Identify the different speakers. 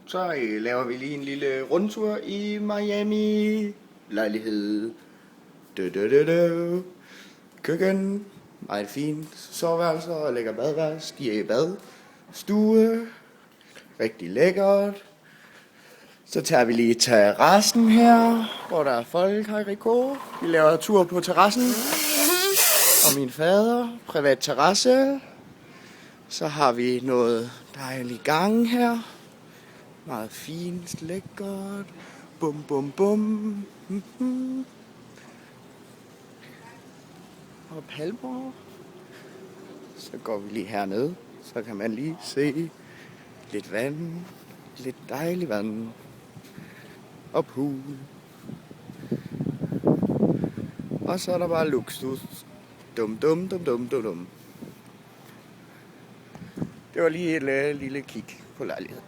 Speaker 1: Så laver vi lige en lille rundtur i Miami. Lejlighed. Køkken. Meget fint. Soveværelser og lækker badeværelse. De er i bad. Stue. Rigtig lækkert. Så tager vi lige terrassen her, hvor der er folk. Hej Rico. Vi laver tur på terrassen. Og min fader. Privat terrasse. Så har vi noget dejlig gang her. Meget fint, lækkert. Bum, bum, bum. Og palmer. Så går vi lige herned. Så kan man lige se lidt vand. Lidt dejligt vand. Og pool. Og så er der bare luksus. Dum, dum, dum, dum, dum, dum. Det var lige et lille kig på lejligheden.